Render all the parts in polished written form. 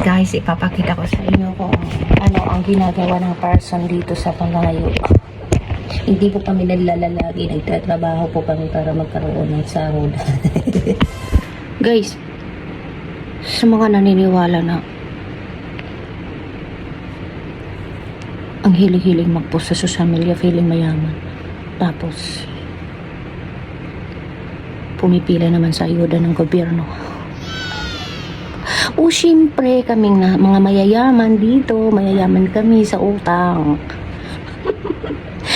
Guys, ipapakita ko sa inyo kung ano ang ginagawa ng person dito sa Palayo. Hindi po kami naglalalagi, nagtatrabaho po kami para magkaroon ng sahod. Guys, sa mga naniniwala na ang hilig-hilig mag-post sa social media, feeling mayaman. Tapos, pumipila naman sa ayuda ng gobyerno. O syempre, kaming mga mayayaman dito, mayayaman kami sa utang.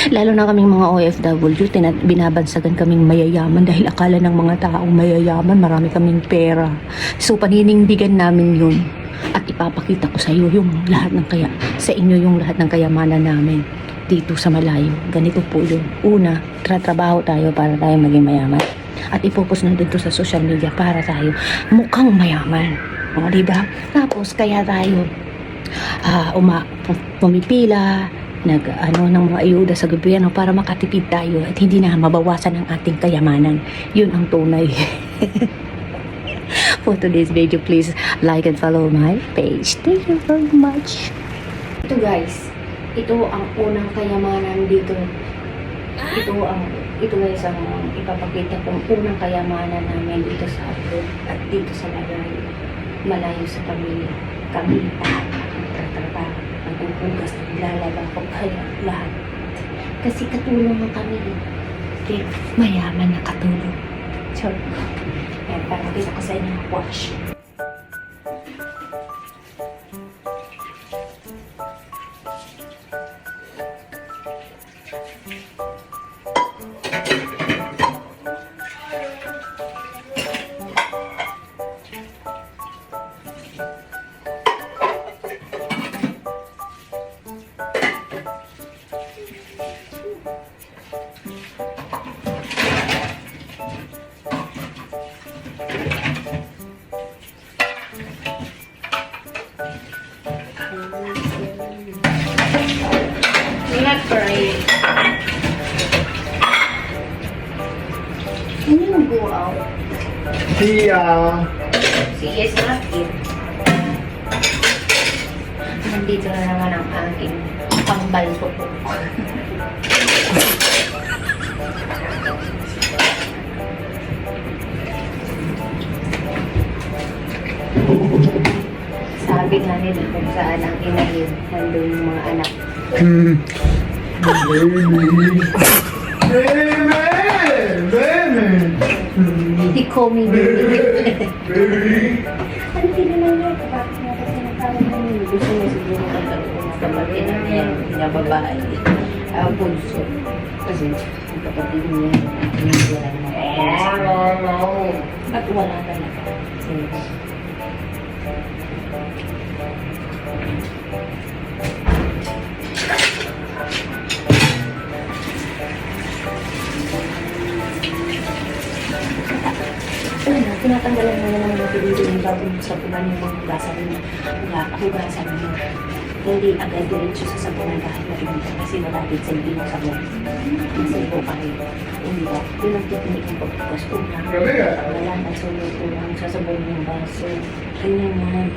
Lalo na kaming mga OFW, binabansagan kaming mayayaman dahil akala ng mga taong mayayaman, marami kaming pera. So, paninindigan namin yun. At ipapakita ko sa iyo yung lahat ng sa inyo yung lahat ng kayamanan namin dito sa Malayo. Ganito po yun. Una, trabaho tayo para tayo maging mayaman. At ipopost na dito sa social media para tayo mukhang mayaman. O, diba? Tapos, kaya tayo pumipila, ng mga ayuda sa gobyerno para makatipid tayo at hindi na mabawasan ang ating kayamanan. Yun ang tunay. For today's video, please like and follow my page. Thank you very much. Ito guys, ito ang unang kayamanan dito. Ito guys ang ipapakita kong unang kayamanan namin dito sa abroad at dito sa malayo sa pamilya. Kami lahat nagtatrabaho, nagpupugas, naglalaba, kaya lahat. Kasi katulong ng kami. Pero mayaman na katulong. Sure. Ayan, parang kita ko sa inyo. Watch. Not right. Can you go out? See ya. See, it's not it. Nandito na naman ang aking pangbalso po. Sabi nga nila kung saan ang inahin, nandun yung mga anak. He called me baby. Ano tinanong niya? Bakit nga kasi nagkawin na niya? Gusto niya siguro magkaroon ng kapatid na niya, na babae. Bunso. Kasi ang kapatid niya, wala naman kapatid. At wala talaga. Tinatanggalan mo na ng mga pilito yung bago sa punan yung mga hugasan niya. Hugasan niya. Hindi agad diretso sa sabunan kahit matinita kasi malapit sa hindi mo sabon. Kasi ibo pa rin. Hindi ba? Yun ang technique ng pagpugas. Unang wala na sunod. Unang sasabon yung baso. Ganyan yan.